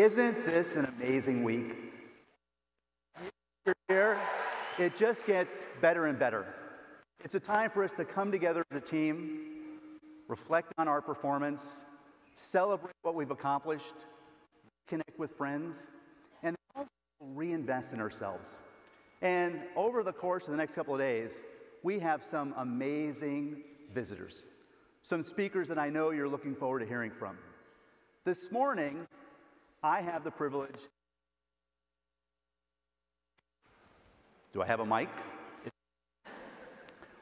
isn't this an amazing week? Here, it just gets better and better. It's a time for us to come together as a team, reflect on our performance, celebrate what we've accomplished, connect with friends, and also reinvest in ourselves. And over the course of the next couple of days, we have some amazing visitors, some speakers that I know you're looking forward to hearing from. This morning, I have the privilege. Do I have a mic?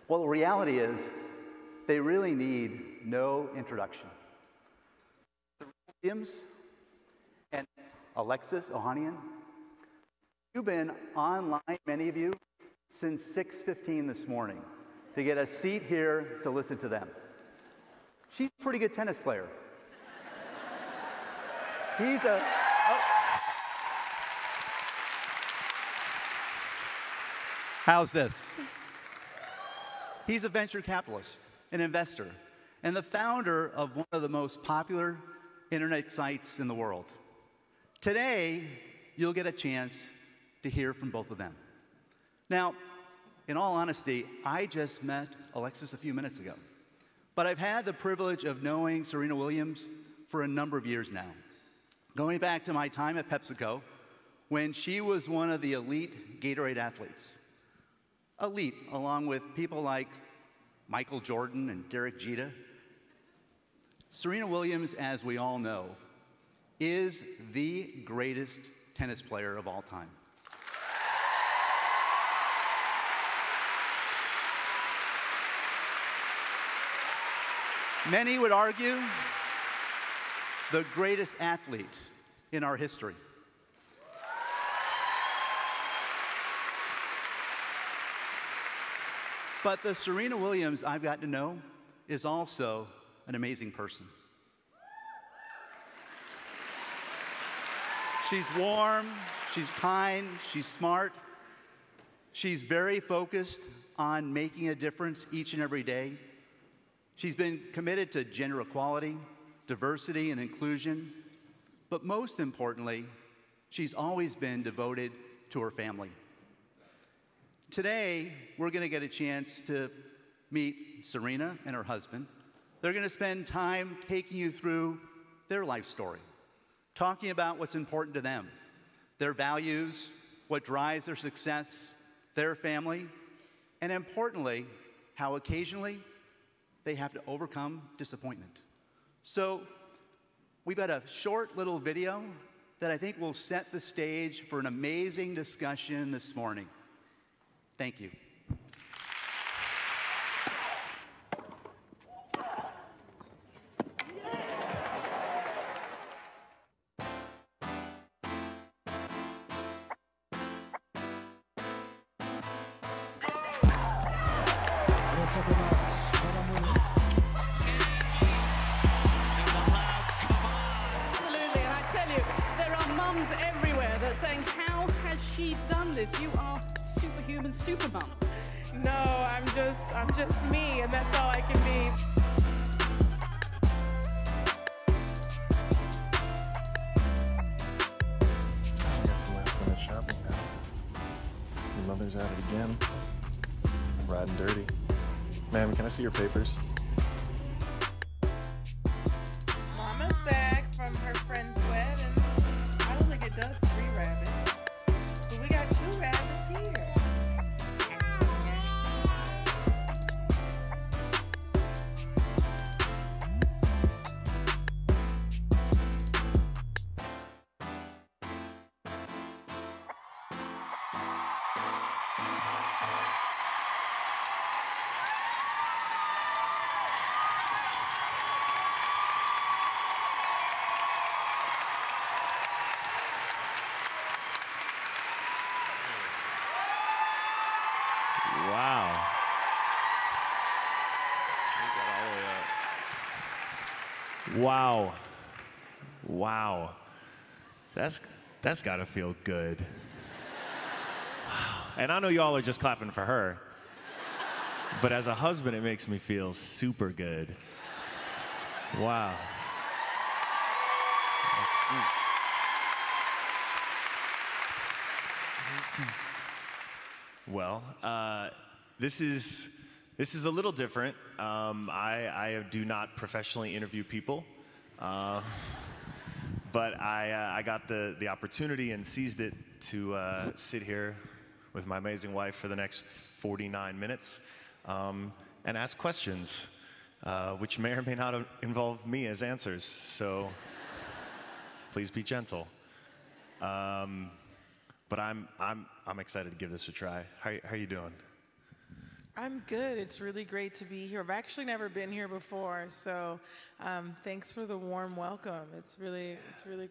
Well, the reality is, they really need no introduction. Serena Williams and Alexis Ohanian, you've been online, many of you, since 6:15 this morning to get a seat here to listen to them. She's a pretty good tennis player. How's this? He's a venture capitalist, an investor, and the founder of one of the most popular internet sites in the world. Today, you'll get a chance to hear from both of them. Now, in all honesty, I just met Alexis a few minutes ago, but I've had the privilege of knowing Serena Williams for a number of years now, going back to my time at PepsiCo when she was one of the elite Gatorade athletes. Elite, along with people like Michael Jordan and Derek Jeter. Serena Williams, as we all know, is the greatest tennis player of all time. Many would argue the greatest athlete in our history. But the Serena Williams I've gotten to know is also an amazing person. She's warm, she's kind, she's smart. She's very focused on making a difference each and every day. She's been committed to gender equality, diversity, and inclusion. But most importantly, she's always been devoted to her family. Today, we're going to get a chance to meet Serena and her husband. They're going to spend time taking you through their life story, talking about what's important to them, their values, what drives their success, their family, and importantly, how occasionally they have to overcome disappointment. So, we've got a short little video that I think will set the stage for an amazing discussion this morning. Thank you. Absolutely, and I tell you, there are mums everywhere that are saying, how has she done this? You are superhuman supermum. No, I'm just me, and that's all I can be. I got some last minute shopping now. Your mother's at it again. Riding dirty. Ma'am, can I see your papers? Mama's back from her friend's wedding. I don't think it does 3 rabbits, but we got 2 rabbits here. Wow. Wow. Wow. That's got to feel good. Wow. And I know y'all are just clapping for her, but as a husband, it makes me feel super good. Wow. Well, this is a little different. I do not professionally interview people, but I got the opportunity and seized it to sit here with my amazing wife for the next 49 minutes and ask questions, which may or may not involve me as answers. So please be gentle. But I'm excited to give this a try. How are you doing? I'm good. It's really great to be here. I've actually never been here before, so thanks for the warm welcome. It's really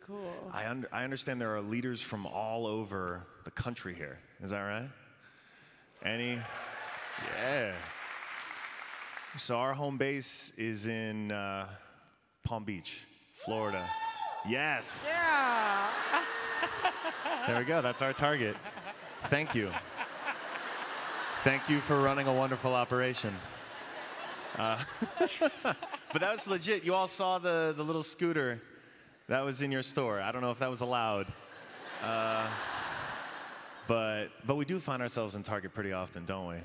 cool. I understand there are leaders from all over the country here. Is that right? Any? Yeah. So our home base is in Palm Beach, Florida. Yes. Yeah. There we go. That's our target. Thank you. Thank you for running a wonderful operation. But that was legit. You all saw the little scooter that was in your store. I don't know if that was allowed. But we do find ourselves in Target pretty often, don't we?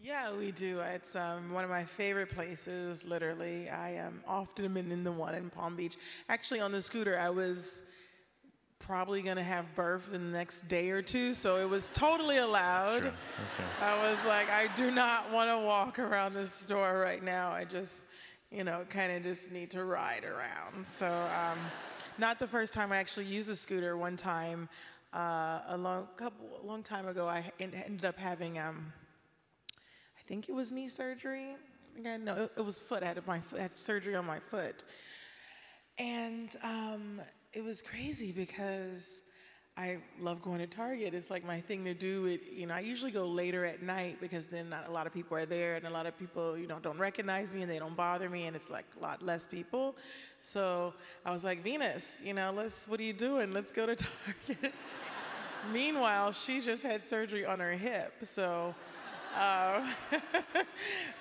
Yeah, we do. It's one of my favorite places, literally. I often am in the one in Palm Beach. Actually, on the scooter, I was probably going to have birth in the next day or two, so it was totally allowed. That's true. I was like, I do not want to walk around the store right now. I just, kind of just need to ride around. So not the first time I actually used a scooter. One time, a long time ago, I ended up having, I think it was knee surgery. No, it was foot. I had surgery on my foot. And it was crazy because I love going to Target. It's like my thing to do. I usually go later at night because then not a lot of people are there, and a lot of people, don't recognize me and they don't bother me, and it's like a lot less people. So I was like, Venus, what are you doing? Let's go to Target. Meanwhile, she just had surgery on her hip, so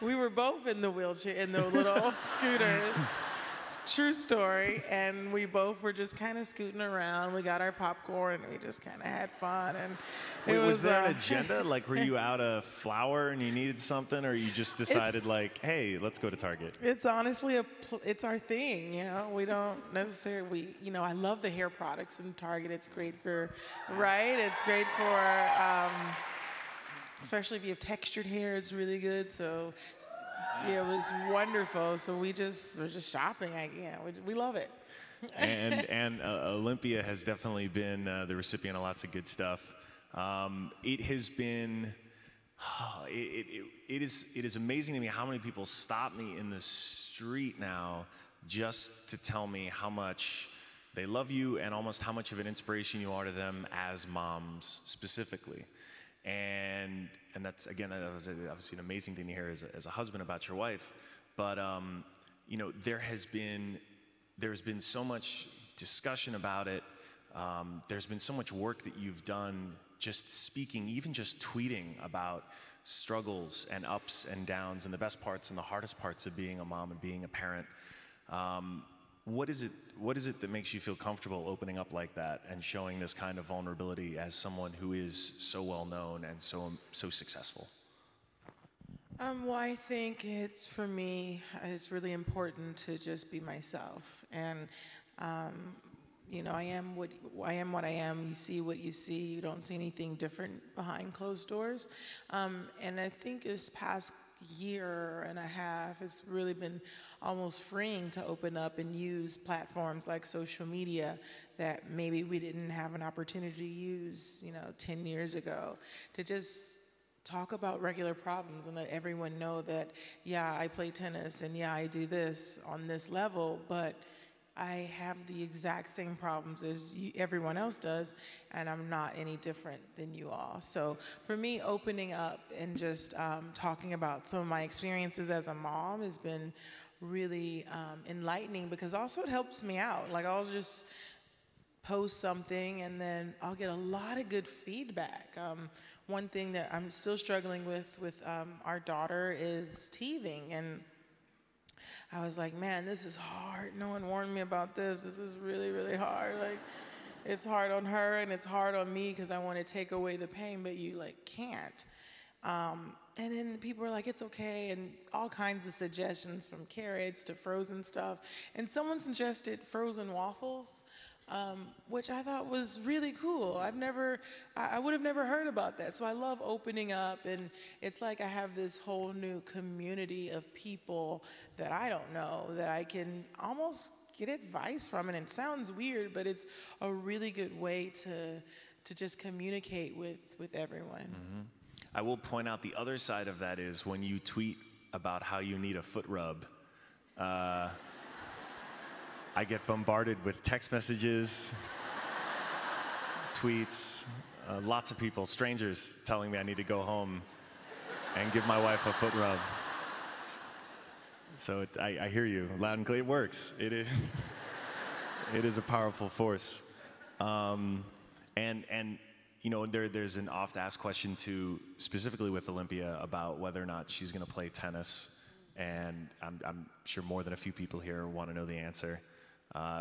we were both in the wheelchair, in the little scooters. True story. And we both were just kind of scooting around. We got our popcorn and we just kind of had fun. And Wait, was there an agenda? Like, were you out of flour and you needed something, or you just decided hey, let's go to Target? It's honestly it's our thing, We don't necessarily, I love the hair products in Target. It's great for, right? It's great for, especially if you have textured hair, it's really good. So yeah, it was wonderful. So we're just shopping. We love it. and Olympia has definitely been the recipient of lots of good stuff. It has been, it is amazing to me how many people stop me in the street now just to tell me how much they love you and almost how much of an inspiration you are to them as moms specifically. And that's, again, that was obviously an amazing thing to hear as a husband about your wife. But there's been so much discussion about it. There's been so much work that you've done just speaking, even just tweeting about struggles and ups and downs and the best parts and the hardest parts of being a mom and being a parent. What is it that makes you feel comfortable opening up like that and showing this kind of vulnerability as someone who is so well known and so successful? Well, I think for me, it's really important to just be myself. And, I am what I am. You see what you see. You don't see anything different behind closed doors. And I think this past year and a half, it's really been almost freeing to open up and use platforms like social media that maybe we didn't have an opportunity to use, 10 years ago, to just talk about regular problems and let everyone know that, yeah, I play tennis and yeah, I do this on this level, but I have the exact same problems as everyone else does, and I'm not any different than you all. So for me, opening up and just talking about some of my experiences as a mom has been really enlightening, because also it helps me out. Like, I'll just post something and then I'll get a lot of good feedback. One thing that I'm still struggling with our daughter is teething, and I was like, man, this is hard. No one warned me about this. This is really, really hard. Like, it's hard on her and it's hard on me because I want to take away the pain, but you like can't. And then people are like, it's okay, and all kinds of suggestions from carrots to frozen stuff. And someone suggested frozen waffles, which I thought was really cool. I would have never heard about that. So I love opening up, and it's like I have this whole new community of people that I don't know that I can almost get advice from. And it sounds weird, but it's a really good way to just communicate with everyone. Mm-hmm. I will point out the other side of that is when you tweet about how you need a foot rub, I get bombarded with text messages, tweets, lots of people, strangers, telling me I need to go home and give my wife a foot rub. So I hear you loud and clear. It works. It is. It is a powerful force. And you know, there's an oft-asked question too, specifically with Olympia, about whether or not she's going to play tennis, and I'm sure more than a few people here want to know the answer,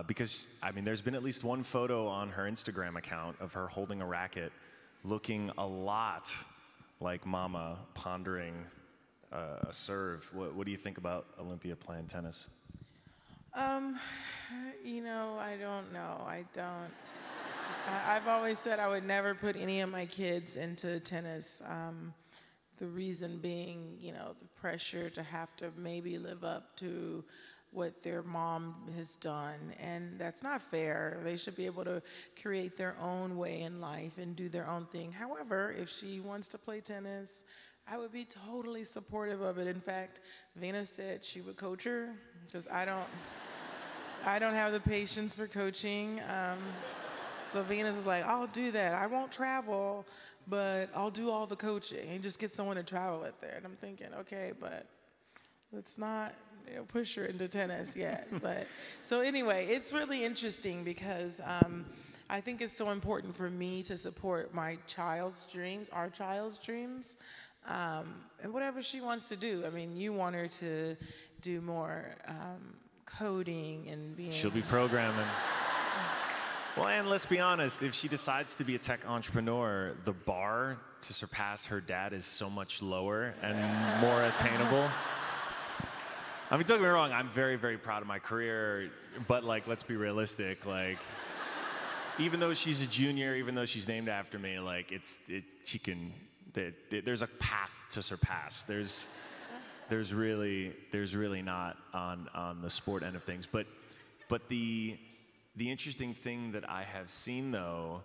because I mean, there's been at least one photo on her Instagram account of her holding a racket, looking a lot like Mama, pondering a serve. What do you think about Olympia playing tennis? You know, I don't know. I've always said I would never put any of my kids into tennis. The reason being, you know, the pressure to have to maybe live up to what their mom has done, and that's not fair. They should be able to create their own way in life and do their own thing. However, if she wants to play tennis, I would be totally supportive of it. In fact, Venus said she would coach her, because I don't have the patience for coaching. So Venus is like, I'll do that. I won't travel, but I'll do all the coaching and just get someone to travel with there. And I'm thinking, okay, but let's not push her into tennis yet. But so anyway, it's really interesting because I think it's so important for me to support my child's dreams, our child's dreams, and whatever she wants to do. I mean, you want her to do more coding and being... She'll be programming. Well, and let's be honest, if she decides to be a tech entrepreneur, the bar to surpass her dad is so much lower and more attainable. I mean, don't get me wrong, I'm very, very proud of my career, but like, let's be realistic, like, even though she's a junior, even though she's named after me, like, there's a path to surpass. There's really not on the sport end of things, but the interesting thing that I have seen, though,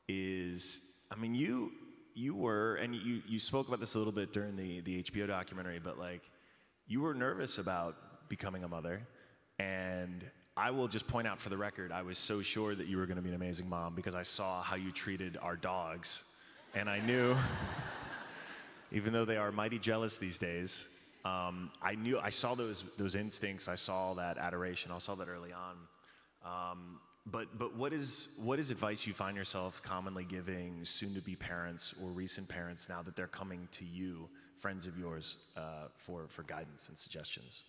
is, I mean, you were, and you spoke about this a little bit during the HBO documentary, but like, you were nervous about becoming a mother, and I will just point out for the record, I was so sure that you were going to be an amazing mom because I saw how you treated our dogs, and I knew, even though they are mighty jealous these days, I saw those instincts, I saw that adoration, I saw that early on. But what is advice you find yourself commonly giving soon-to-be parents or recent parents now that they're coming to you, friends of yours, for guidance and suggestions?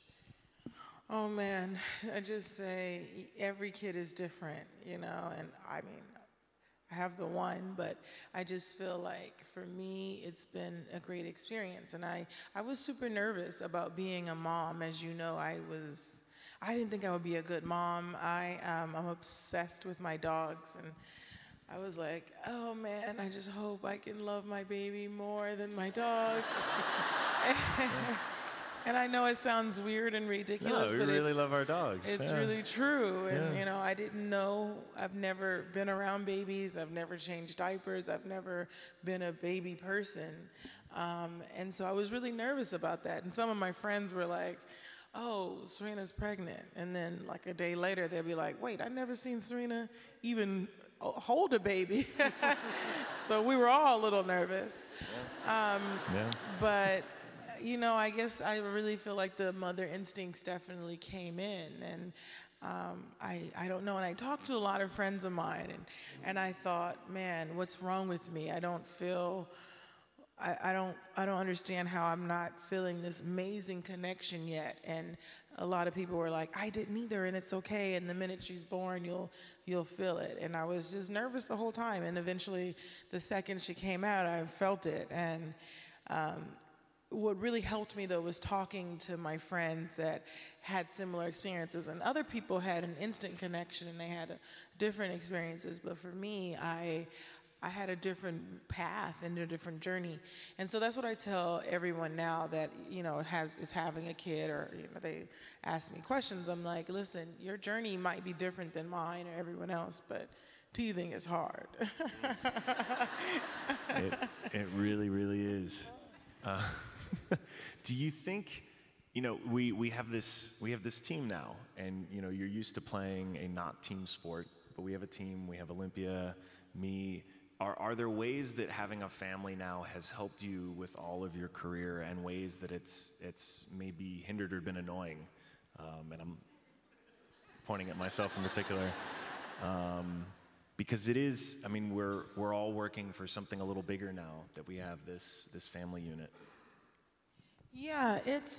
Oh man, I just say every kid is different, you know, and I mean, I have the one, but I just feel like for me, it's been a great experience. And I was super nervous about being a mom. As you know, I didn't think I would be a good mom. I'm obsessed with my dogs, and I was like, oh man, I just hope I can love my baby more than my dogs. And I know it sounds weird and ridiculous, but we really love our dogs. It's really true. And you know, I didn't know, I've never been around babies, I've never changed diapers, I've never been a baby person. And so I was really nervous about that. And some of my friends were like, oh, Serena's pregnant. And then like a day later, they'll be like, wait, I've never seen Serena even hold a baby. So we were all a little nervous. But, you know, I guess I really feel like the mother instincts definitely came in. And I don't know. And I talked to a lot of friends of mine, and I thought, man, what's wrong with me? I don't feel I don't understand how I'm not feeling this amazing connection yet. And a lot of people were like, I didn't either, and it's okay. And the minute she's born, you'll feel it. And I was just nervous the whole time. And eventually, the second she came out, I felt it. And what really helped me, though, was talking to my friends that had similar experiences. And other people had an instant connection, and they had different experiences. But for me, I had a different path and a different journey. And so that's what I tell everyone now that, you know, is having a kid, or, you know, they ask me questions. I'm like, listen, your journey might be different than mine or everyone else, but teething is hard. It really, really is. Do you think, you know, we have this team now, and, you know, you're used to playing a not team sport, but we have a team, we have Olympia, me. Are there ways that having a family now has helped you with all of your career, and ways that it's maybe hindered or been annoying? And I'm pointing at myself in particular. Because it is, I mean, we're all working for something a little bigger now that we have this family unit. Yeah, it's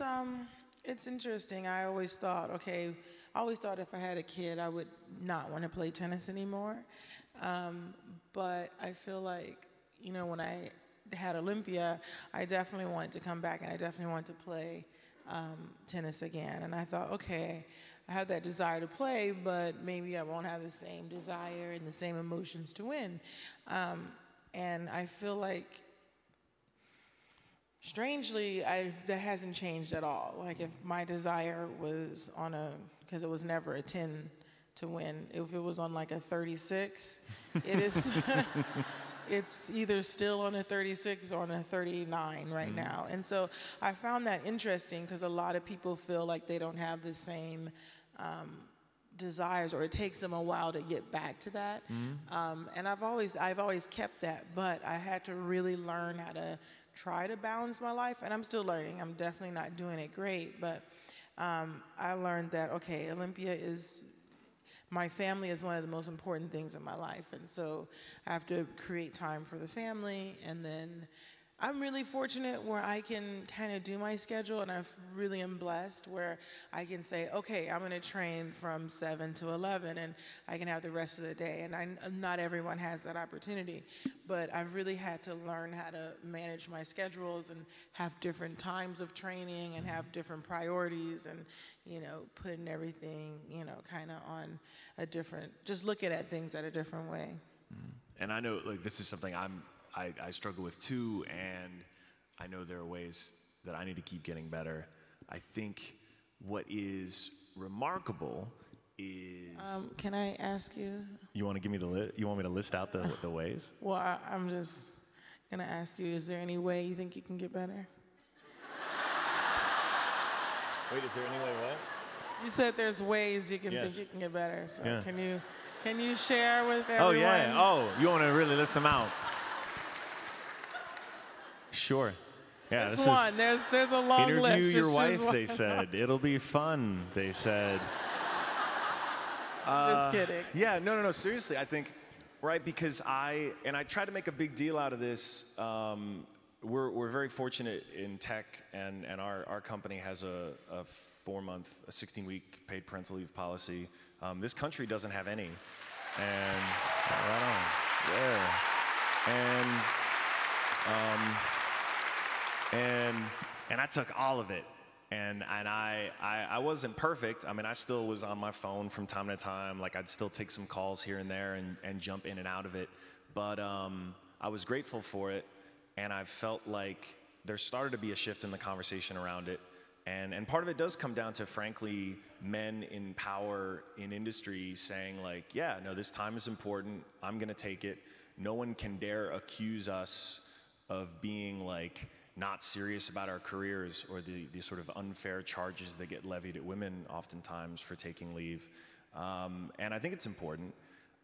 interesting. I always thought if I had a kid, I would not want to play tennis anymore. But I feel like, you know, when I had Olympia, I definitely wanted to come back, and I definitely wanted to play tennis again. And I thought, okay, I have that desire to play, but maybe I won't have the same desire and the same emotions to win. And I feel like, strangely, that hasn't changed at all. Like, if my desire was because it was never a 10 to win. If it was on like a 36, it is, it's either still on a 36 or on a 39 right now. And so I found that interesting, because a lot of people feel like they don't have the same desires, or it takes them a while to get back to that. And I've always kept that, but I had to really learn how to try to balance my life, and I'm still learning. I'm definitely not doing it great, but I learned that, okay, my family is one of the most important things in my life, and so I have to create time for the family. And then I'm really fortunate where I can kind of do my schedule, and I really am blessed where I can say, okay, I'm going to train from 7 to 11, and I can have the rest of the day. And not everyone has that opportunity, but I've really had to learn how to manage my schedules and have different times of training and have different priorities, and, you know, putting everything, you know, kind of on a different, just looking at things at a different way. And I know, like, this is something I struggle with too, and I know there are ways that I need to keep getting better. I think what is remarkable is... Can I ask you? You want to give me the list? You want me to list out the ways? Well, I'm just going to ask you, is there any way you think you can get better? Wait, is there any way what? You said there's ways you can Yes. think you can get better. So Yeah. can you share with everyone? Oh, yeah. Oh, you want to really list them out? Sure. Yeah, There's this one. is There's a long interview list. your Just wife, choose one. they said. It'll be fun, they said. Just kidding. Yeah, no, seriously, I think, right, because I try to make a big deal out of this. We're very fortunate in tech, and our company has a 16-week paid parental leave policy. This country doesn't have any. And, right on, yeah. And I took all of it. And I wasn't perfect. I mean, I still was on my phone from time to time. Like, I'd still take some calls here and there and jump in and out of it. But I was grateful for it, and I felt like there started to be a shift in the conversation around it. And part of it does come down to, frankly, men in power in industry saying, like, yeah, no, this time is important. I'm going to take it. No one can dare accuse us of being, like, not serious about our careers, or the sort of unfair charges that get levied at women oftentimes for taking leave. And I think it's important.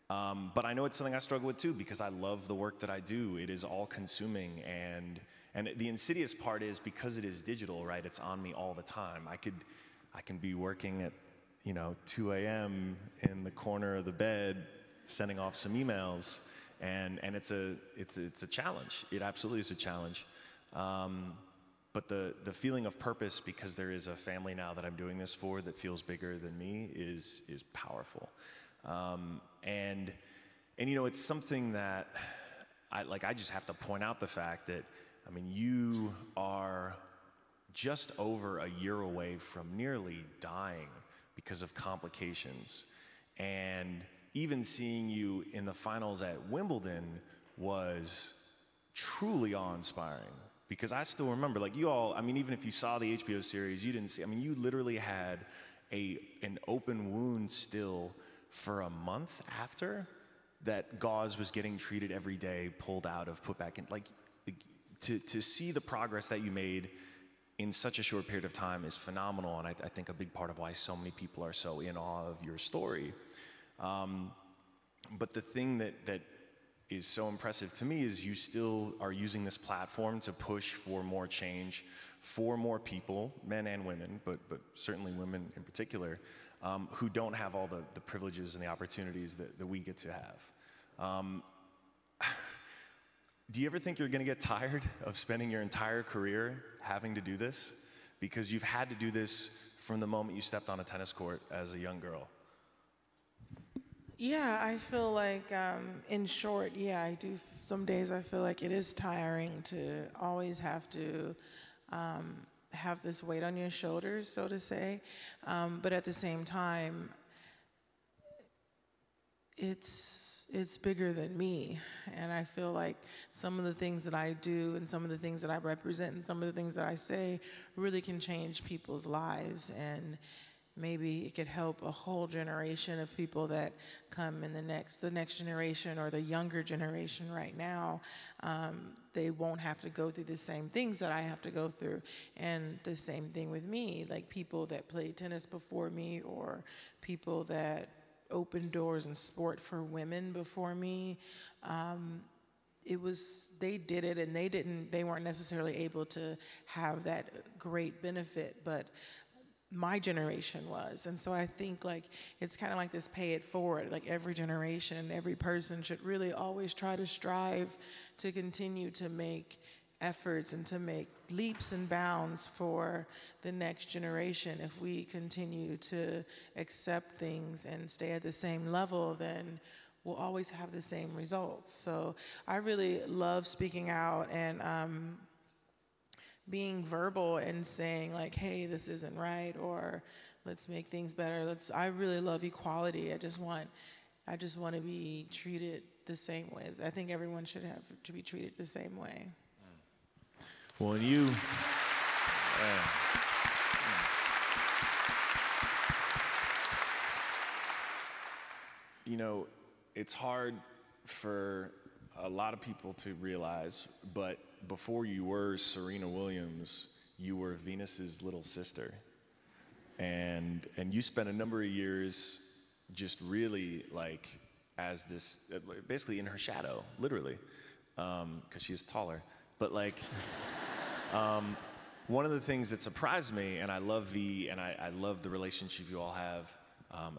But I know it's something I struggle with too, because I love the work that I do. It is all consuming, and the insidious part is, because it is digital, right, it's on me all the time. I can be working at, 2 a.m. in the corner of the bed, sending off some emails, and it's a challenge. It absolutely is a challenge. But the feeling of purpose, because there is a family now that I'm doing this for that feels bigger than me, is powerful. And you know, it's something that I just have to point out the fact that, I mean, you are just over a year away from nearly dying because of complications. And even seeing you in the finals at Wimbledon was truly awe-inspiring. Because I still remember, like, you all, I mean, even if you saw the HBO series, you didn't see, I mean, you literally had an open wound still for a month after that gauze was getting treated every day, pulled out of, put back in. Like, to see the progress that you made in such a short period of time is phenomenal, and I think a big part of why so many people are so in awe of your story. But the thing that is so impressive to me is you still are using this platform to push for more change for more people, men and women, but certainly women in particular, who don't have all the privileges and the opportunities that we get to have. Do you ever think you're gonna get tired of spending your entire career having to do this? Because you've had to do this from the moment you stepped on a tennis court as a young girl. Yeah, I feel like, in short, yeah, I do. Some days I feel like it is tiring to always have to have this weight on your shoulders, so to say. But at the same time, it's bigger than me. And I feel like some of the things that I do and some of the things that I represent and some of the things that I say really can change people's lives. And maybe it could help a whole generation of people that come in the next generation or the younger generation right now. They won't have to go through the same things that I have to go through. And the same thing with me, like people that played tennis before me or people that opened doors in sport for women before me. They did it and they weren't necessarily able to have that great benefit, but my generation was. And so I think like it's kind of like this pay it forward, like every generation, every person should really always try to strive to continue to make efforts and to make leaps and bounds for the next generation. If we continue to accept things and stay at the same level, then we'll always have the same results. So I really love speaking out and being verbal and saying like, hey, this isn't right, or let's make things better. I really love equality. I just want to be treated the same way. I think everyone should have to be treated the same way. Well, and you know, it's hard for a lot of people to realize, but before you were Serena Williams, you were Venus's little sister. And you spent a number of years just really like as this, basically in her shadow, literally, because she's taller. But like, one of the things that surprised me, and I love V, and I love the relationship you all have,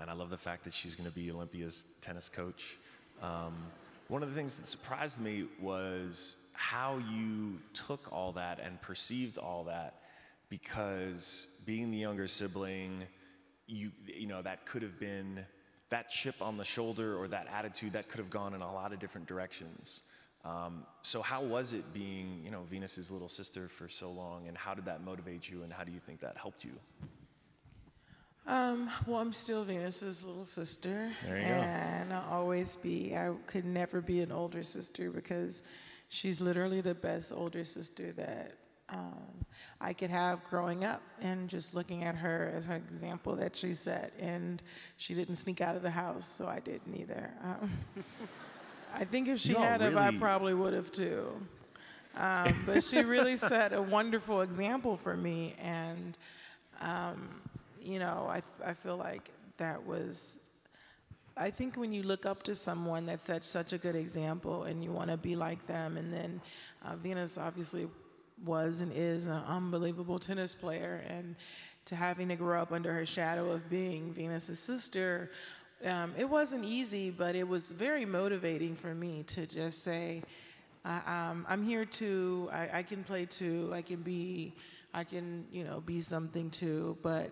and I love the fact that she's gonna be Olympia's tennis coach. One of the things that surprised me was how you took all that and perceived all that, because being the younger sibling, you know, that could have been, that chip on the shoulder or that attitude, that could have gone in a lot of different directions. So how was it being, you know, Venus's little sister for so long, and how did that motivate you, and how do you think that helped you? Well, I'm still Venus's little sister. There you go. And I'll always be. I could never be an older sister because she's literally the best older sister that I could have growing up, and just looking at her as her example that she set. And she didn't sneak out of the house, so I didn't either. I think if she had have, I probably would have too. But she really set a wonderful example for me, and you know, I feel like that was, I think when you look up to someone that set such a good example and you want to be like them, and then Venus obviously was and is an unbelievable tennis player, and to having to grow up under her shadow of being Venus's sister, it wasn't easy, but it was very motivating for me to just say, I'm here too. I can play too. I can be something too. But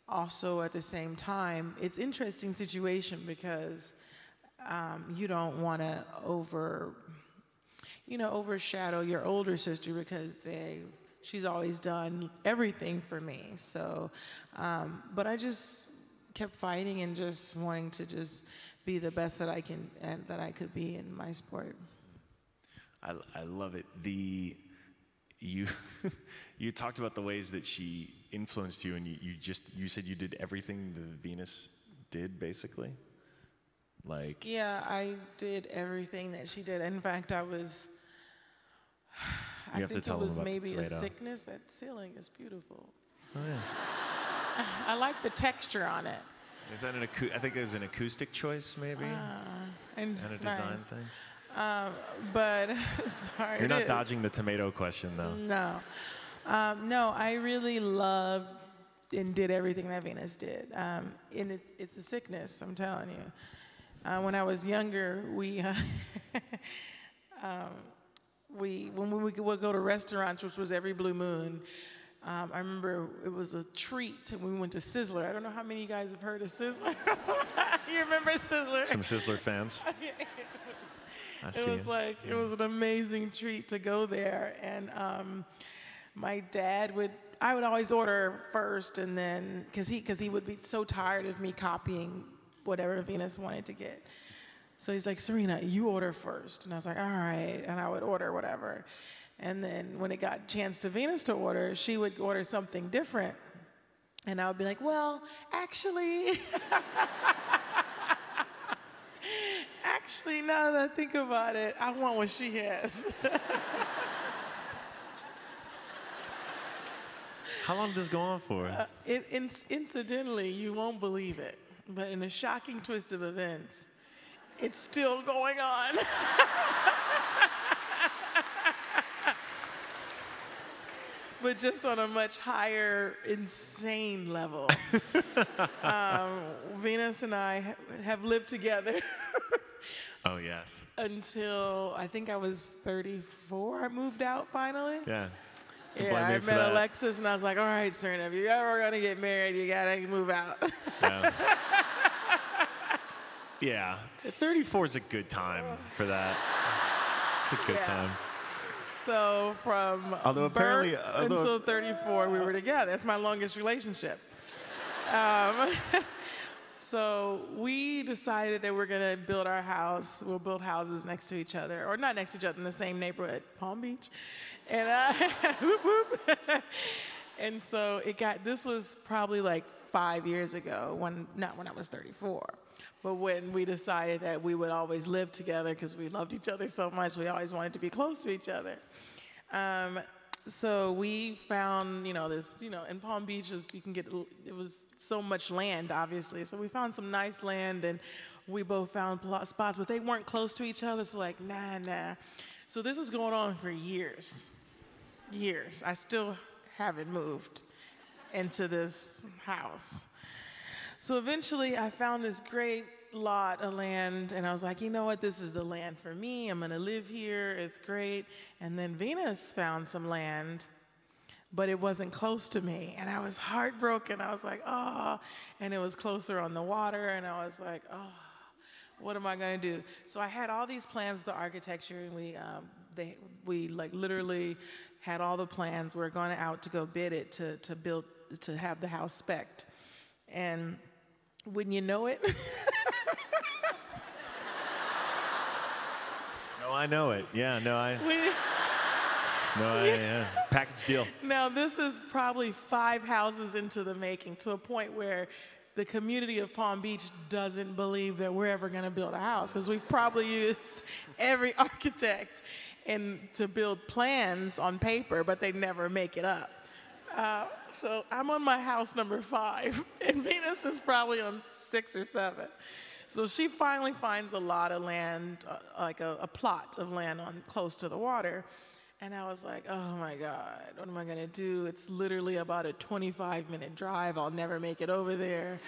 also at the same time, it's an interesting situation because you don't want to overshadow your older sister because she's always done everything for me. So, but I just kept fighting and just wanting to just be the best that I can and that I could be in my sport. I love it. You talked about the ways that she influenced you, and you said you did everything the Venus did, basically. Like, yeah, I did everything that she did. In fact, I think it was maybe a sickness. That ceiling is beautiful. Oh yeah. I like the texture on it. Is that I think it was an acoustic choice, maybe, and a it's design nice. thing. But sorry. You're not dodging the tomato question, though. No. No, I really loved and did everything that Venus did. And it's a sickness, I'm telling you. When I was younger, when we would go to restaurants, which was every blue moon, I remember it was a treat when we went to Sizzler. I don't know how many of you guys have heard of Sizzler. You remember Sizzler? Some Sizzler fans. It was like, it was an amazing treat to go there. And my dad I would always order first, and then, because he would be so tired of me copying whatever Venus wanted to get. So he's like, Serena, you order first. And I was like, all right. And I would order whatever. And then when it got chance to Venus to order, she would order something different. And I would be like, well, actually, now that I think about it, I want what she has. How long did this go on for? Incidentally, you won't believe it, but in a shocking twist of events, it's still going on. But just on a much higher, insane level. Venus and I have lived together. Oh, yes. Until I think I was 34, I moved out finally. Yeah. Yeah, I met Alexis and I was like, all right, Serena, if you're ever gonna get married, you gotta move out. Yeah. Yeah. 34 is a good time for that. It's a good time. So from birth until 34, we were together. That's my longest relationship. So we decided that we're gonna build our house. We'll build houses next to each other, or not next to each other, in the same neighborhood, Palm Beach. And whoop, whoop. And so this was probably like 5 years ago, not when I was 34, but when we decided that we would always live together because we loved each other so much, we always wanted to be close to each other. So we found, in Palm Beach, it was so much land, obviously. So we found some nice land, and we both found spots, but they weren't close to each other, so like, nah. So this is going on for years. I still haven't moved into this house. So eventually I found this great lot of land, and I was like, you know what, this is the land for me. I'm gonna live here, it's great. And then Venus found some land, but it wasn't close to me. And I was heartbroken. I was like, oh, and it was closer on the water, and I was like, oh, what am I gonna do? So I had all these plans, the architecture, and we like literally had all the plans. We were going out to go bid it to have the house spec'd. And wouldn't you know it? No, I know it. Yeah, package deal. Now, this is probably 5 houses into the making, to a point where the community of Palm Beach doesn't believe that we're ever going to build a house, because we've probably used every architect to build plans on paper, but they never make it up. So I'm on my house number 5, and Venus is probably on 6 or 7. So she finally finds a lot of land, like a plot of land close to the water. And I was like, oh my God, what am I gonna do? It's literally about a 25-minute drive. I'll never make it over there.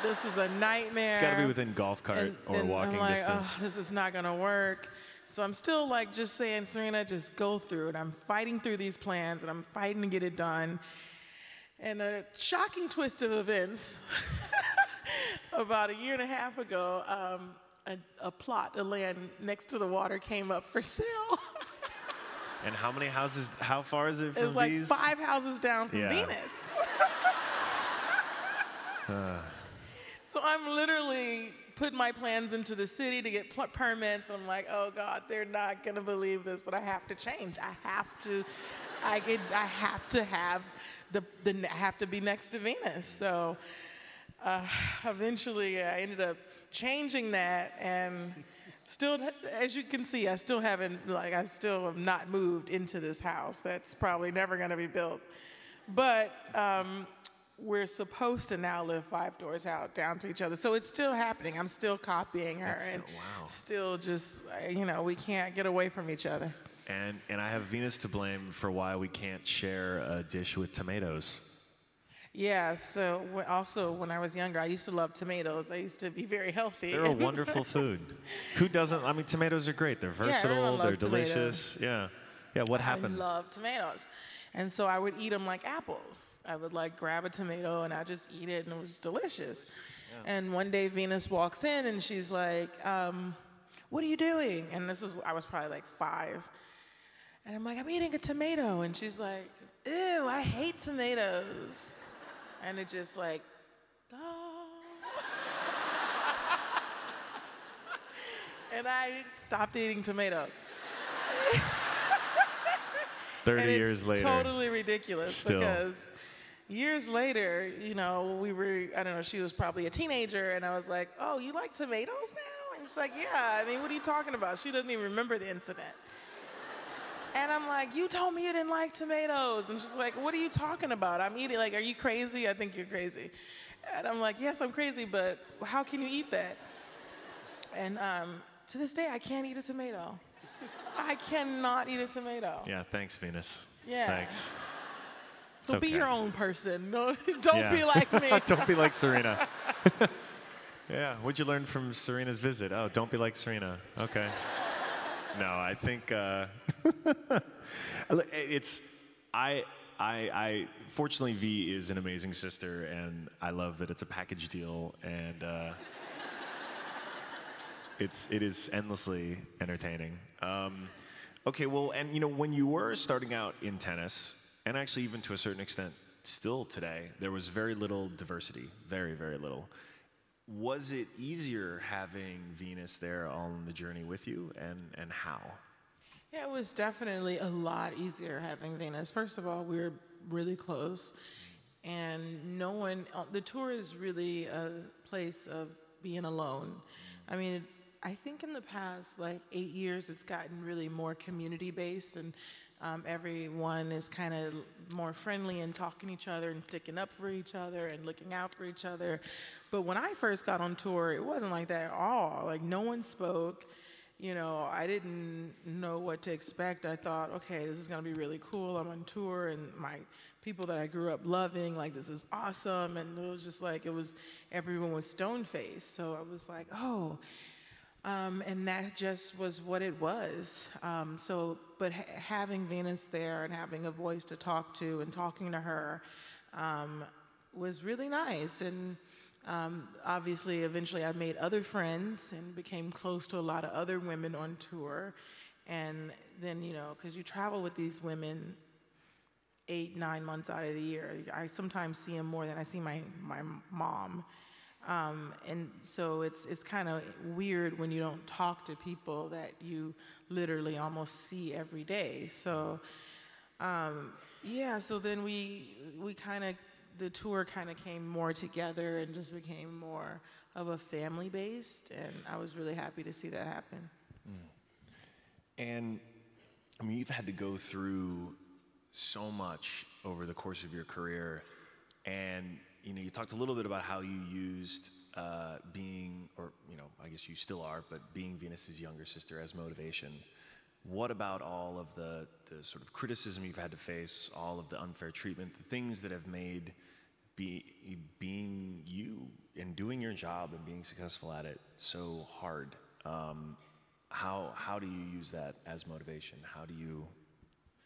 This is a nightmare. It's gotta be within golf cart or walking I'm like, distance. oh, this is not gonna work. So I'm still like just saying, Serena, just go through it. I'm fighting through these plans and I'm fighting to get it done. And a shocking twist of events, about a year and a half ago, a plot of land next to the water came up for sale. And how many houses, how far is it from It's like these? 5 houses down from Venus. So I'm literally putting my plans into the city to get permits. I'm like, oh God, they're not gonna believe this, but I have to change. I have to be next to Venus. So eventually I ended up changing that, and still, as you can see, I still have not moved into this house. That's probably never gonna be built. But we're supposed to now live 5 doors out down to each other. So it's still happening. I'm still copying her. Still just, we can't get away from each other. And I have Venus to blame for why we can't share a dish with tomatoes. Yeah, so also when I was younger, I used to love tomatoes. I used to be very healthy. They're a wonderful food. Who doesn't? I mean, tomatoes are great. They're versatile, they're delicious. Tomatoes. Yeah, what happened? I love tomatoes. And so I would eat them like apples. I would like grab a tomato and I just eat it, and it was delicious. Yeah. And one day Venus walks in and she's like, what are you doing? And I was probably like 5. And I'm like, I'm eating a tomato. And she's like, ew, I hate tomatoes. And it just like, oh. And I stopped eating tomatoes. 30 years later. Totally ridiculous because years later, I don't know, she was probably a teenager, and I was like, oh, you like tomatoes now? And she's like, yeah, I mean, what are you talking about? She doesn't even remember the incident. And I'm like, you told me you didn't like tomatoes. And she's like, what are you talking about? I'm eating, like, are you crazy? I think you're crazy. And I'm like, yes, I'm crazy, but how can you eat that? And to this day, I can't eat a tomato. I cannot eat a tomato. Yeah, thanks, Venus. Yeah. Thanks. So be your own person. No, don't be like me. Don't be like Serena. Yeah, what'd you learn from Serena's visit? Oh, don't be like Serena. Okay. No, I think I fortunately V is an amazing sister, and I love that it's a package deal, and it is endlessly entertaining. Okay, well, and when you were starting out in tennis, and actually even to a certain extent still today, there was very little diversity, very, very little. Was it easier having Venus there on the journey with you, and how? Yeah, it was definitely a lot easier having Venus. First of all, we were really close, and the tour is really a place of being alone. I mean, I think in the past, 8 years, it's gotten really more community-based, and everyone is kind of more friendly and talking to each other and sticking up for each other and looking out for each other. But when I first got on tour, it wasn't like that at all. Like, no one spoke. I didn't know what to expect. I thought, okay, this is gonna be really cool. I'm on tour, and my people that I grew up loving, this is awesome. And it was just everyone was stone-faced. So I was like, oh. And that just was what it was. But having Venus there and having a voice to talk to and talking to her was really nice. And obviously, eventually, I made other friends and became close to a lot of other women on tour. And then, because you travel with these women 8, 9 months out of the year, I sometimes see them more than I see my mom. And so it's kind of weird when you don't talk to people that you literally almost see every day. So, so then the tour kind of came more together and just became more of a family-based, and I was really happy to see that happen. And, I mean, you've had to go through so much over the course of your career, and you talked a little bit about how you used I guess you still are, but being Venus's younger sister as motivation. What about all of the sort of criticism you've had to face, all of the unfair treatment, the things that have made being you and doing your job and being successful at it so hard? how do you use that as motivation? How do you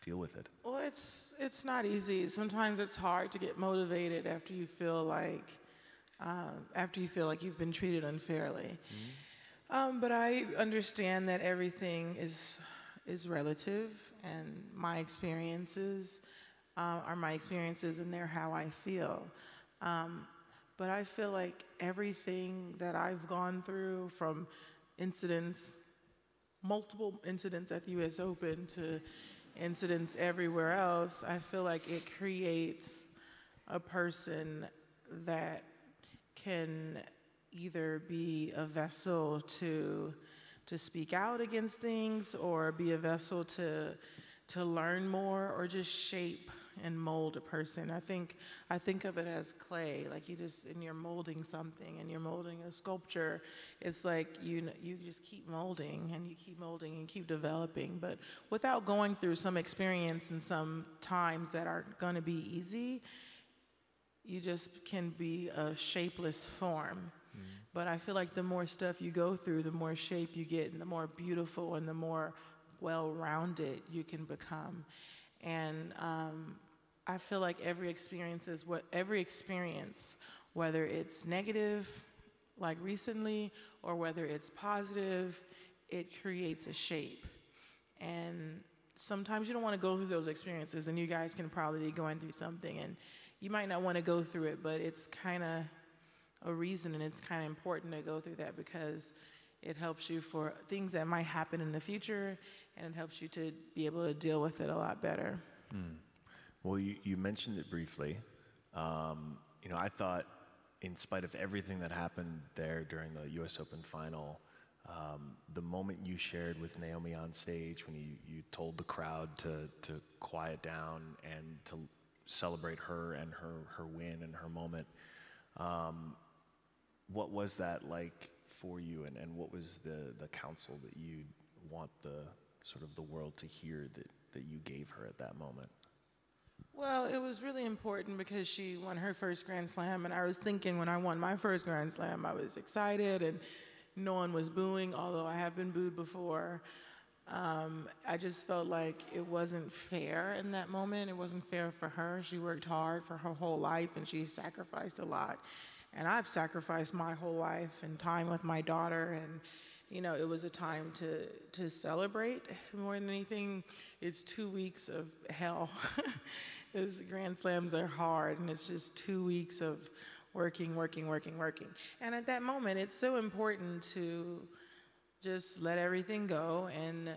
deal with it? Well, it's not easy. Sometimes it's hard to get motivated after you feel like you've been treated unfairly. But I understand that everything is relative, and my experiences are my experiences, and they're how I feel. But I feel like everything that I've gone through, from incidents, multiple incidents at the U.S. Open to incidents everywhere else, I feel like it creates a person that can either be a vessel to speak out against things, or be a vessel to learn more, or just shape and mold a person. I think of it as clay, like and you're molding something, and you're molding a sculpture. It's like you just keep molding, and you keep molding, and you keep developing, but without going through some experience and some times that aren't going to be easy, you just can be a shapeless form. But I feel like the more stuff you go through, the more shape you get, and the more beautiful and the more well-rounded you can become. And I feel like every experience, whether it's negative, like recently, or whether it's positive, it creates a shape. And sometimes you don't want to go through those experiences, and you guys can probably be going through something, and you might not want to go through it, but it's kind of a reason, and it's kind of important to go through that, because it helps you for things that might happen in the future, and it helps you to be able to deal with it a lot better. Well, you mentioned it briefly. I thought, in spite of everything that happened there during the U.S. Open final, the moment you shared with Naomi on stage, when you told the crowd to quiet down and to celebrate her and her win and her moment, what was that like for you, and what was the counsel that you want the world to hear that you gave her at that moment? Well, it was really important because she won her first Grand Slam, and I was thinking, when I won my first Grand Slam, I was excited, and no one was booing, although I have been booed before. I just felt like it wasn't fair in that moment. It wasn't fair for her. She worked hard for her whole life, and she sacrificed a lot. And I've sacrificed my whole life and time with my daughter, and it was a time to celebrate more than anything. It's 2 weeks of hell. Those Grand Slams are hard, and it's just 2 weeks of working. And at that moment, it's so important to just let everything go, and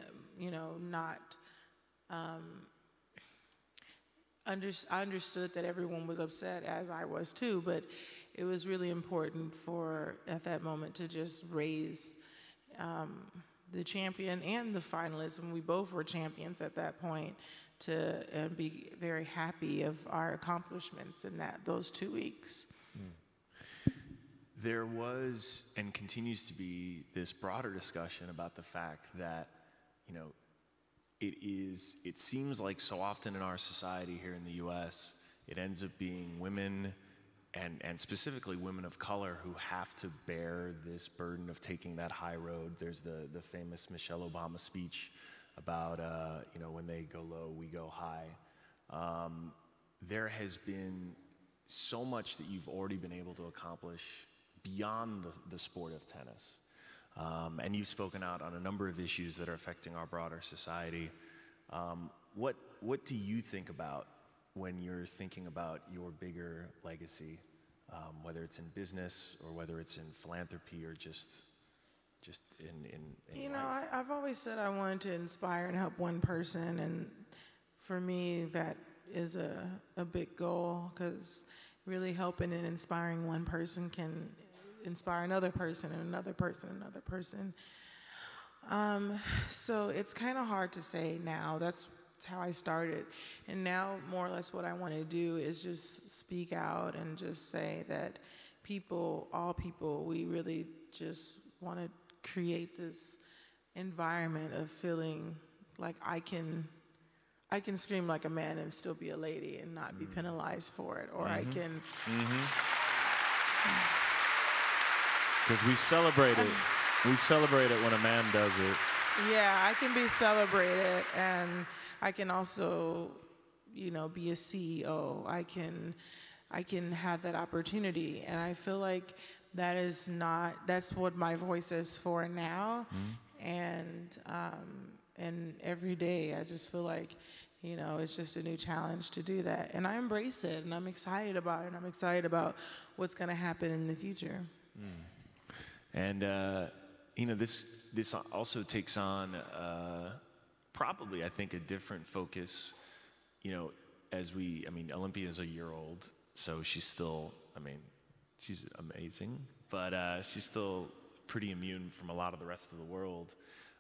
not. I understood that everyone was upset, as I was too, but it was really important at that moment, to just raise the champion and the finalists, and we both were champions at that point, and be very happy of our accomplishments in those 2 weeks. There was, and continues to be, this broader discussion about the fact that, it seems like so often in our society here in the U.S., it ends up being women, and specifically women of color, who have to bear this burden of taking that high road. There's the famous Michelle Obama speech about, when they go low, we go high. There has been so much that you've already been able to accomplish beyond the sport of tennis. And you've spoken out on a number of issues that are affecting our broader society. What do you think about when you're thinking about your bigger legacy, whether it's in business or whether it's in philanthropy or just in life? I've always said I wanted to inspire and help one person, and for me that is a big goal, because really helping and inspiring one person can inspire another person and another person and another person. So it's kind of hard to say now. That's how I started. And now, more or less, what I want to do is just speak out and just say that all people, we really just want to create this environment of feeling like I can scream like a man and still be a lady and not be penalized for it, or I can. Because we celebrate it. We celebrate it when a man does it. Yeah, I can be celebrated, and I can also, you know, be a CEO. I can have that opportunity, and I feel like that's what my voice is for now. And every day I just feel like, you know, it's just a new challenge to do that, and I embrace it, and I'm excited about it. I'm excited about what's going to happen in the future. And you know, this also takes on probably, I think, a different focus. You know, I mean, Olympia is a year old, so she's still, I mean, she's amazing, but she's still pretty immune from a lot of the rest of the world.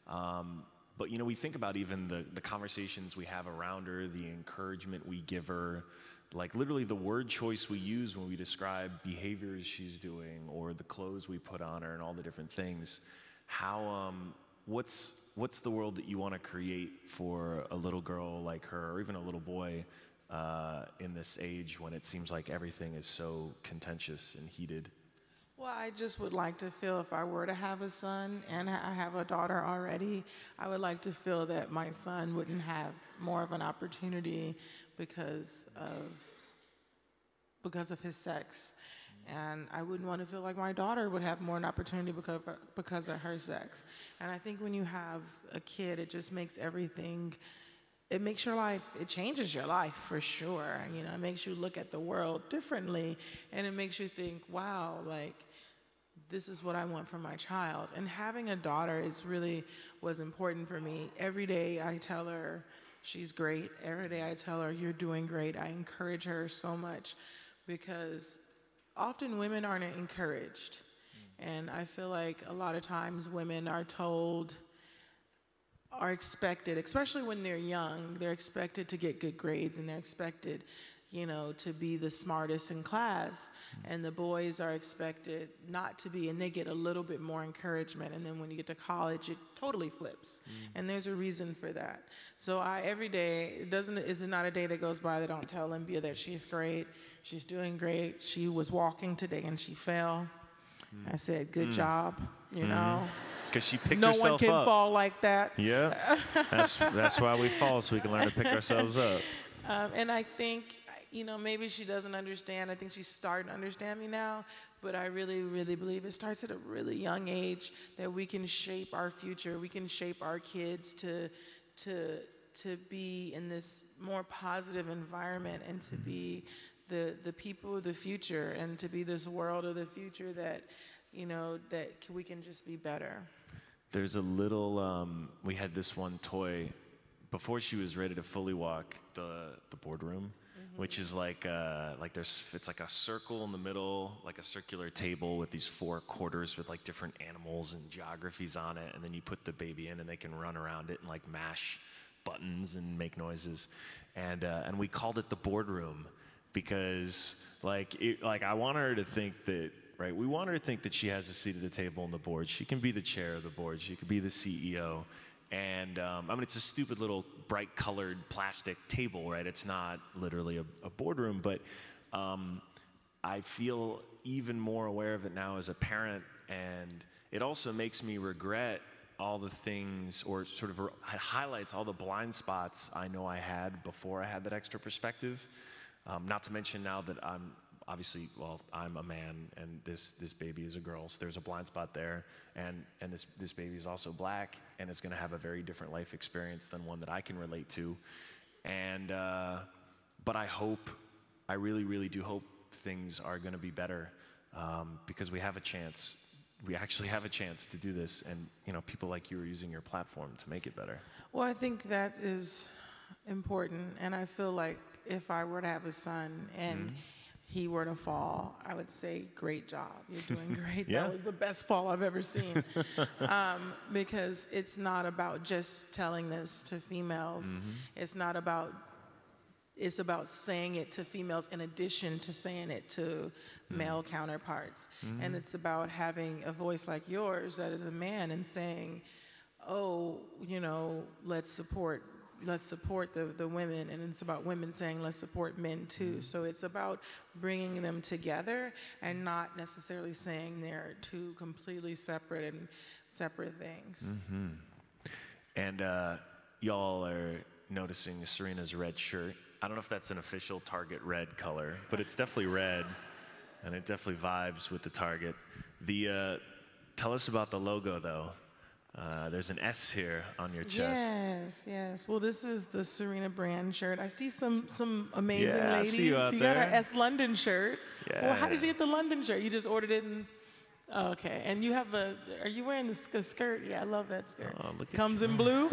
But, you know, we think about even the conversations we have around her, the encouragement we give her, like literally the word choice we use when we describe behaviors she's doing or the clothes we put on her and all the different things. How, what's the world that you want to create for a little girl like her, or even a little boy in this age when it seems like everything is so contentious and heated? Well, I just would like to feel, if I were to have a son, and I have a daughter already, I would like to feel that my son wouldn't have more of an opportunity because of his sex. And I wouldn't want to feel like my daughter would have more an opportunity because of her sex. And I think when you have a kid, it just makes everything, it makes your life, it changes your life for sure. You know, it makes you look at the world differently, and it makes you think, wow, like, this is what I want for my child. And having a daughter was important for me. Every day I tell her she's great. Every day I tell her you're doing great. I encourage her so much, because often women aren't encouraged. And I feel like a lot of times women are expected, especially when they're young, they're expected to get good grades, and they're expected, you know, to be the smartest in class, and the boys are expected not to be, and they get a little bit more encouragement, and then when you get to college, it totally flips, and there's a reason for that. So every day, is not a day that goes by that I don't tell Olympia that she's great, she's doing great. She was walking today and she fell. I said, good job, you know. Because she picked no herself up. No one can fall like that. Yeah, that's why we fall, so we can learn to pick ourselves up. And I think, you know, maybe she doesn't understand. I think she's starting to understand me now, but I really, really believe it starts at a really young age that we can shape our future. We can shape our kids to be in this more positive environment, and to be the people of the future, and to be this world of the future that, you know, that we can just be better. There's a little, we had this one toy before she was ready to fully walk, the boardroom, which is like it's like a circle in the middle, like a circular table with these 4 quarters with like different animals and geographies on it, and then you put the baby in and they can run around it and like mash buttons and make noises, and we called it the boardroom because I want her to think that, right, we want her to think that she has a seat at the table on the board. She can be the chair of the board. She could be the CEO. And I mean, it's a stupid little bright colored plastic table, right? It's not literally a boardroom, but I feel even more aware of it now as a parent, and it also makes me regret all the things, or sort of highlights all the blind spots I know I had before I had that extra perspective. Not to mention now that I'm obviously, well, I'm a man, and this baby is a girl, so there's a blind spot there, and this baby is also black, and is going to have a very different life experience than one that I can relate to, and but I really, really do hope things are going to be better, because we have a chance. We actually have a chance to do this, and you know, people like you are using your platform to make it better. Well, I think that is important, and I feel like if I were to have a son and he were to fall, I would say, great job, you're doing great. Yeah. That was the best fall I've ever seen. Because it's not about just telling this to females. It's about saying it to females in addition to saying it to male counterparts. And it's about having a voice like yours that is a man, and saying, oh, you know, let's support the women, and it's about women saying let's support men too. So it's about bringing them together, and not necessarily saying they're two completely separate things. And y'all are noticing Serena's red shirt. I don't know if that's an official Target red color, but it's definitely red, and it definitely vibes with the Target. Tell us about the logo, though. There's an S here on your chest. Yes. Well, this is the Serena brand shirt. I see some amazing ladies. I see you out got there. our S London shirt. Yeah. Well, how did you get the London shirt? You just ordered it in. Oh, okay. And you have are you wearing the skirt? Yeah, I love that skirt. Oh, look at Comes you. in blue.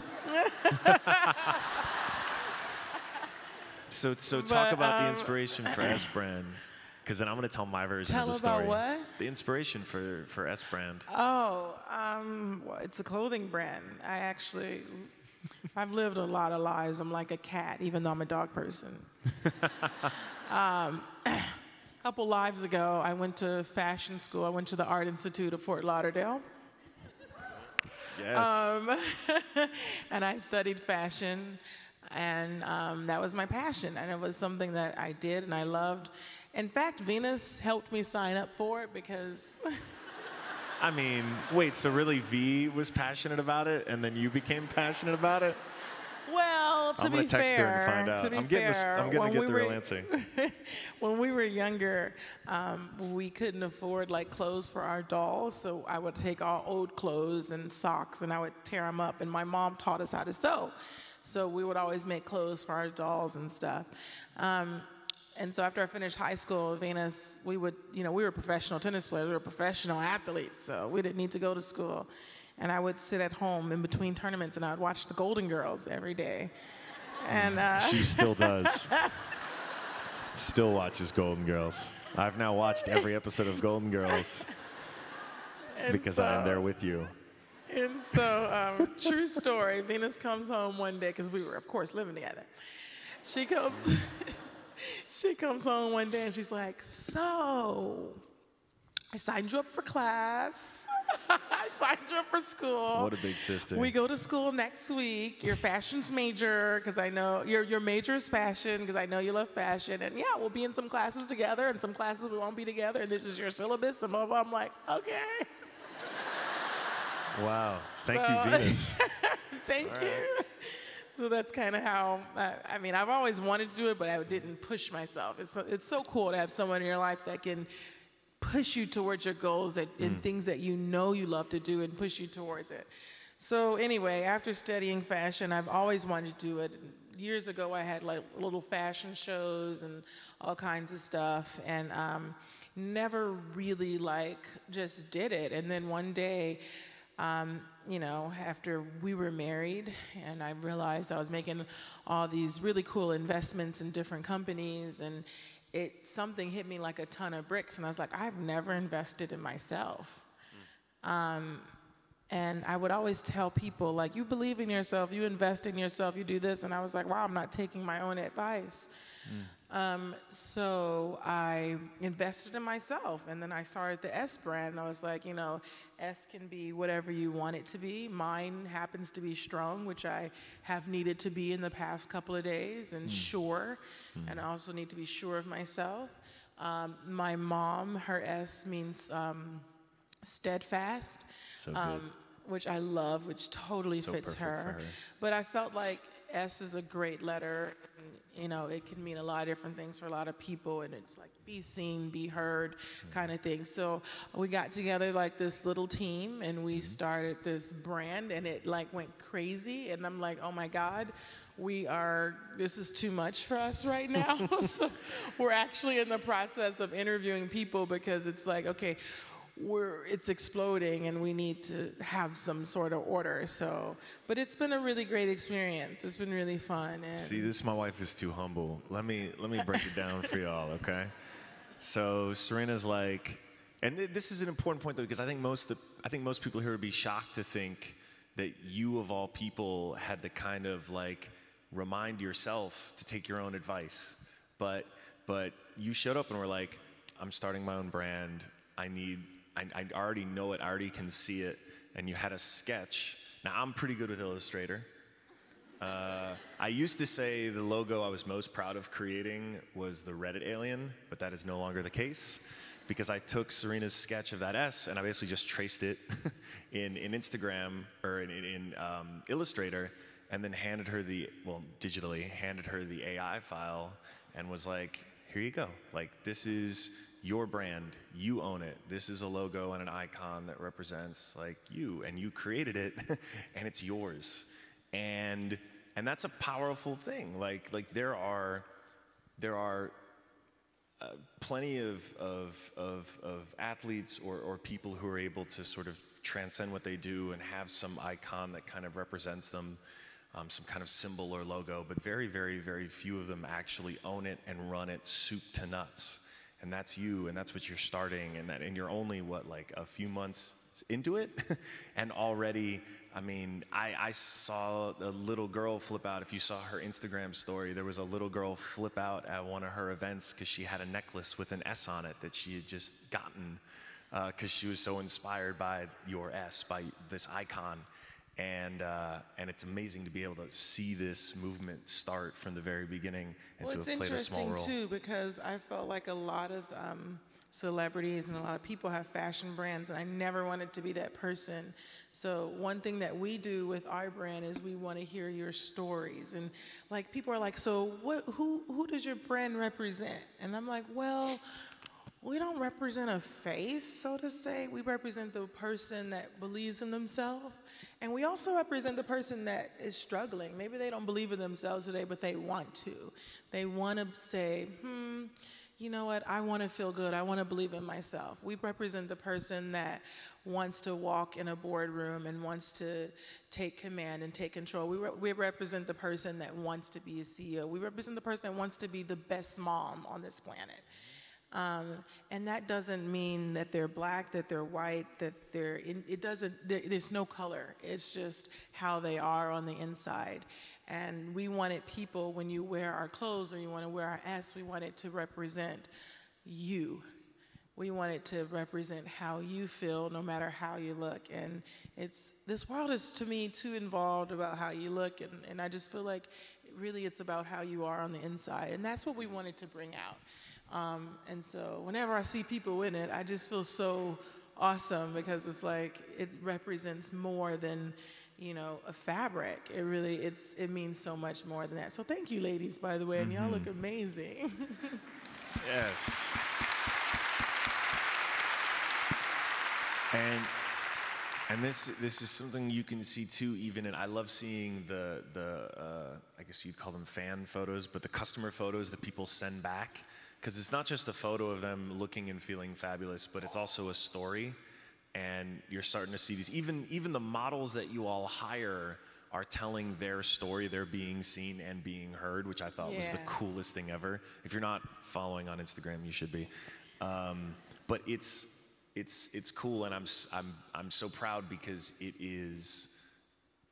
So talk about the inspiration for S brand, because then I'm going to tell my version of the story. Tell about what? The inspiration for S brand. Oh, well, it's a clothing brand. I've lived a lot of lives. I'm like a cat, even though I'm a dog person. A couple lives ago, I went to fashion school. I went to the Art Institute of Fort Lauderdale. Yes. And I studied fashion, and that was my passion, and it was something that I did and I loved. In fact, Venus helped me sign up for it because... I mean, wait, so really V was passionate about it, and then you became passionate about it? Well, to I'm be gonna text her and fair, find out. I'm gonna get the real answer. When we were younger, we couldn't afford like clothes for our dolls, so I would take all old clothes and socks and I would tear them up, and my mom taught us how to sew. So we would always make clothes for our dolls and stuff. And so after I finished high school, Venus, we were professional tennis players, we were professional athletes, so we didn't need to go to school. And I would sit at home in between tournaments and I would watch the Golden Girls every day. And she still does. Still watches Golden Girls. I've now watched every episode of Golden Girls because I am there with you. And so, true story, Venus comes home one day, because we were, of course, living together. She comes home one day and she's like, so, I signed you up for class. I signed you up for school. What a big sister. We go to school next week. Your fashion's major, because I know your major is fashion, because I know you love fashion. And yeah, we'll be in some classes together, and some classes we won't be together. And this is your syllabus. And blah, blah. I'm like, okay. Wow. Thank you, Venus. Thank you. So that's kind of how, I've always wanted to do it, but I didn't push myself. It's so cool to have someone in your life that can push you towards your goals and things that you know you love to do and push you towards it. So anyway, after studying fashion, I've always wanted to do it. Years ago, I had like little fashion shows and all kinds of stuff, and never really just did it. And then one day, after we were married, and I realized I was making all these really cool investments in different companies, and something hit me like a ton of bricks, and I was like, I've never invested in myself. And I would always tell people, like, you believe in yourself, you invest in yourself, you do this, and I was like, wow, I'm not taking my own advice. So I invested in myself, and then I started the S brand, and I was like, S can be whatever you want it to be. Mine happens to be strong, which I have needed to be in the past couple of days, and sure, and I also need to be sure of myself. My mom, her S means steadfast, So good. which I love, which totally So fits perfect for her. But I felt like S is a great letter. And, it can mean a lot of different things for a lot of people, and it's like be seen, be heard kind of thing. So we got together like this little team, and we started this brand, and it like went crazy. And I'm like, oh my God, this is too much for us right now. So we're actually in the process of interviewing people, because it's like, okay, it's exploding and we need to have some sort of order. So, but it's been a really great experience. It's been really fun. And See, my wife is too humble. Let me break it down for y'all, okay? So Serena's like, and this is an important point though, because I think most people here would be shocked to think that you of all people had to kind of like remind yourself to take your own advice. But you showed up and were like, I'm starting my own brand. I already know it, I already can see it, and you had a sketch. Now, I'm pretty good with Illustrator. I used to say the logo I was most proud of creating was the Reddit alien, but that is no longer the case. because I took Serena's sketch of that S and I basically just traced it in Instagram or in Illustrator, and then handed her digitally handed her the AI file and was like, here you go. Like, this is your brand. You own it. This is a logo and an icon that represents like you, and you created it and it's yours. And that's a powerful thing. Like there are plenty of athletes or people who are able to sort of transcend what they do and have some icon that kind of represents them, some kind of symbol or logo, but very, very, very few of them actually own it and run it soup to nuts. And that's you, and that's what you're starting, and you're only, what, like a few months into it? And already, I mean, I saw a little girl flip out. If you saw her Instagram story, there was a little girl flip out at one of her events because she had a necklace with an S on it that she had just gotten because she was so inspired by your S, by this icon. And it's amazing to be able to see this movement start from the very beginning and to have played a small role. It's interesting too, because I felt like a lot of celebrities and a lot of people have fashion brands, and I never wanted to be that person. So one thing that we do with our brand is we want to hear your stories. And like, people are like, so who does your brand represent? And I'm like, well, we don't represent a face, so to say. We represent the person that believes in themselves. And we also represent the person that is struggling. Maybe they don't believe in themselves today, but they want to. They want to say, you know what, I want to feel good. I want to believe in myself. We represent the person that wants to walk in a boardroom and wants to take command and take control. We represent the person that wants to be a CEO. We represent the person that wants to be the best mom on this planet. And that doesn't mean that they're black, that they're white, that there's no color. It's just how they are on the inside. And we wanted people, when you wear our clothes or you want to wear our S, we want it to represent you. We want it to represent how you feel, no matter how you look. And this world is, to me, too involved about how you look, and I just feel like really it's about how you are on the inside. And that's what we wanted to bring out. And so whenever I see people in it, I just feel so awesome, because it's like it represents more than, you know, a fabric. It means so much more than that. So thank you, ladies, by the way, and y'all look amazing. Yes. And this is something you can see too, even, and I love seeing the I guess you'd call them fan photos, but the customer photos that people send back. Because it's not just a photo of them looking and feeling fabulous, but it's also a story. And you're starting to see these, even the models that you all hire are telling their story. They're being seen and being heard, which I thought was the coolest thing ever. If you're not following on Instagram, you should be. But it's cool, and I'm so proud because it is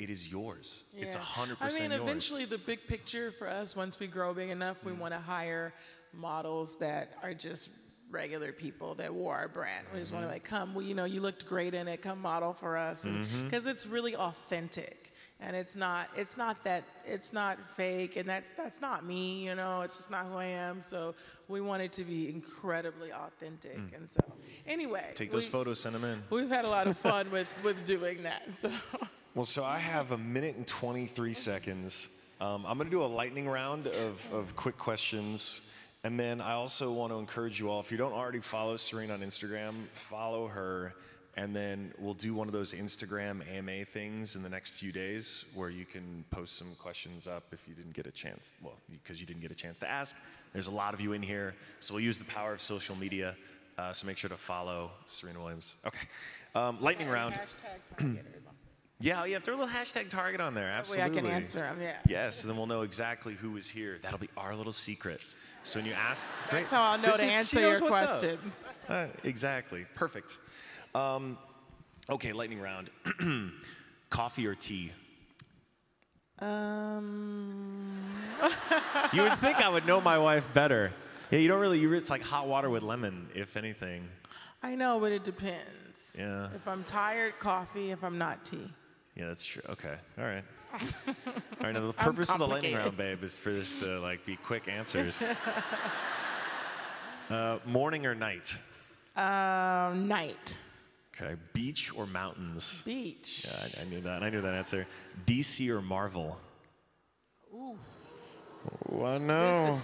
yours. Yeah. It's 100% yours. I mean, eventually the big picture for us, once we grow big enough, we want to hire models that are just regular people that wore our brand. We just want to like, come, well, you know, you looked great in it, come model for us. Because it's really authentic. And it's not fake, and that's not me, you know, it's just not who I am. So we want it to be incredibly authentic. And so anyway. Take those photos, send them in. We've had a lot of fun with doing that. So. Well, so I have 1 minute and 23 seconds. I'm going to do a lightning round of quick questions. And then I also want to encourage you all, if you don't already follow Serena on Instagram, follow her. And then we'll do one of those Instagram AMA things in the next few days where you can post some questions up if you didn't get a chance. Well, because you didn't get a chance to ask. There's a lot of you in here. So we'll use the power of social media. So make sure to follow Serena Williams. Okay. Lightning round. Yeah, throw a little hashtag Target on there. Absolutely. That way I can answer them, yeah. Yes, and then we'll know exactly who is here. That'll be our little secret. So when you ask, great. That's how I'll know to answer your questions. Exactly. Perfect. Okay, lightning round. Coffee or tea? You would think I would know my wife better. Yeah, you don't really. It's like hot water with lemon, if anything. I know, but it depends. Yeah. If I'm tired, coffee. If I'm not, tea. Yeah, that's true. Okay. All right. All right. Now the purpose of the lightning round, babe, is for this to like be quick answers. Morning or night? Night. Okay, beach or mountains? Beach. Yeah, I knew that. I knew that answer. DC or Marvel? Ooh. Well, no.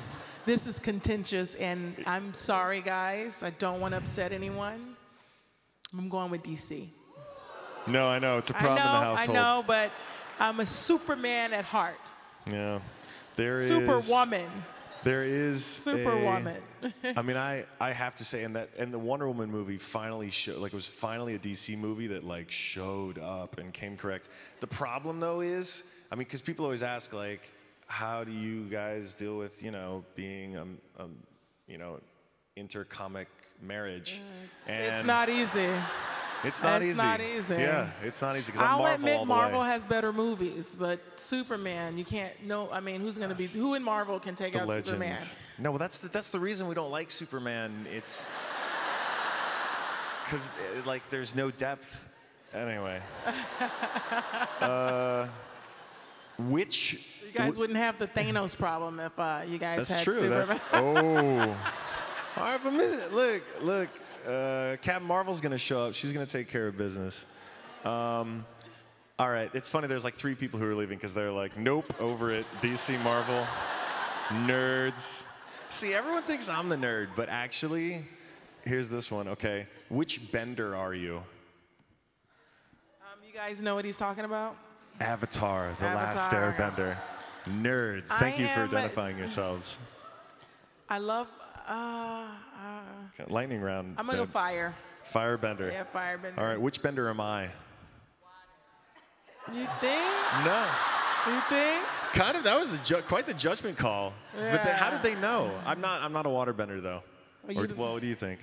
This is contentious, and I'm sorry, guys. I don't want to upset anyone. I'm going with DC. No, I know. It's a problem in the household. I know, but I'm a Superman at heart. Yeah. There is... Superwoman. There is Superwoman. I mean, I have to say, and the Wonder Woman movie finally showed, like, it was finally a DC movie that, like, showed up and came correct. The problem, though, is, I mean, because people always ask, like, how do you guys deal with, you know, being, you know, intercomic marriage? It's not easy. It's not easy. It's not easy. Yeah, it's not easy because I'm I'll Marvel admit all the Marvel way. has better movies, but Superman, you can't. No, I mean, who in Marvel can take The out legends. Superman? No, well, that's the reason we don't like Superman. It's because like there's no depth. Anyway, which You guys wouldn't have the Thanos problem if you guys that's had true. Superman. That's oh. All right, but look. Captain Marvel's gonna show up. She's gonna take care of business. All right, it's funny. There's like 3 people who are leaving because they're like, nope, over it. DC, Marvel, nerds. See, everyone thinks I'm the nerd, but actually, here's this one. Okay, which bender are you? You guys know what he's talking about? Avatar, the last Avatar. airbender. Nerds. Thank you for identifying yourselves. I love. Okay, lightning round. I'm gonna go fire. Firebender. Yeah, firebender. All right, which bender am I? You think? No. You think? Kind of. That was quite the judgment call. Yeah. But how did they know? I'm not a waterbender though. Well, Well, what do you think?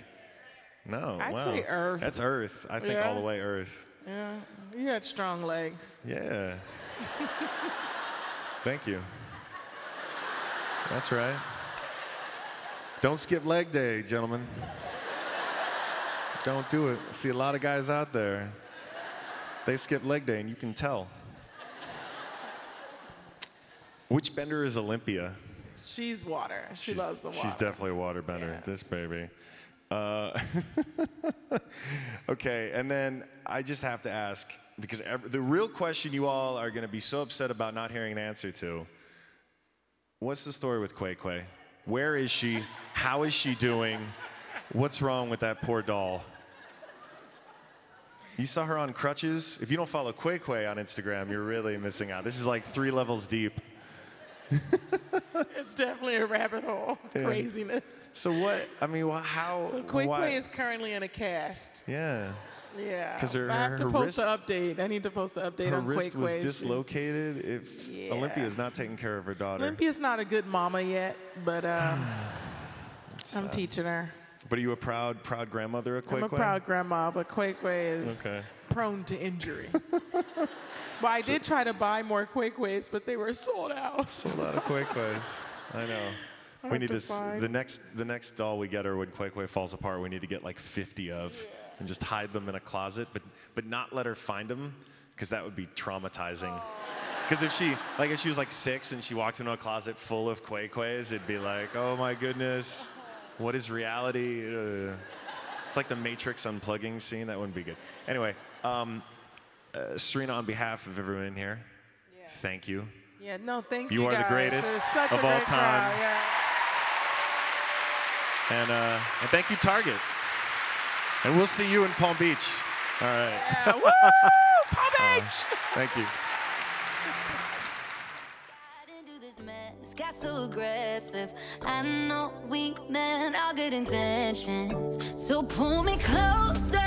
No. I'd wow. say Earth. That's Earth. I think all the way Earth. Yeah, you had strong legs. Yeah. Thank you. That's right. Don't skip leg day, gentlemen. Don't do it. See a lot of guys out there. They skip leg day, and you can tell. Which bender is Olympia? She's water. She loves the water. She's definitely a water bender, Yeah. this baby. Okay, and then I just have to ask, because the real question you all are going to be so upset about not hearing an answer to, what's the story with KY? Where is she? How is she doing? What's wrong with that poor doll? You saw her on crutches? If you don't follow KY on Instagram, you're really missing out. This is like 3 levels deep. It's definitely a rabbit hole of craziness. So what, I mean, well, how, KY is currently in a cast. Yeah. Yeah. 'Cause I have to her post wrist- an update. I need to post an update Her on wrist was KY. dislocated. If Yeah. Olympia's not taking care of her daughter. Olympia's not a good mama yet, but I'm teaching her. But are you a proud grandmother of KY? I'm a proud grandma, but KY is Okay. prone to injury. Well, I did try to buy more KYs, but they were sold out. A lot of KYs. I know. We need to find- the next doll we get her when KY falls apart. We need to get like 50 of, and just hide them in a closet, but not let her find them, because that would be traumatizing. Because if she was like 6 and she walked into a closet full of KYs, it'd be like, oh my goodness, what is reality? It's like the Matrix unplugging scene. That wouldn't be good. Anyway, Serena, on behalf of everyone in here, thank you. Yeah, no, thank you. You are the guys. greatest It was such of a all great time. crowd, yeah. And thank you, Target. And we'll see you in Palm Beach. All right. Yeah, woo! Palm Beach! Thank you. Into this mess, got so aggressive. I know we meant all good intentions, so pull me closer.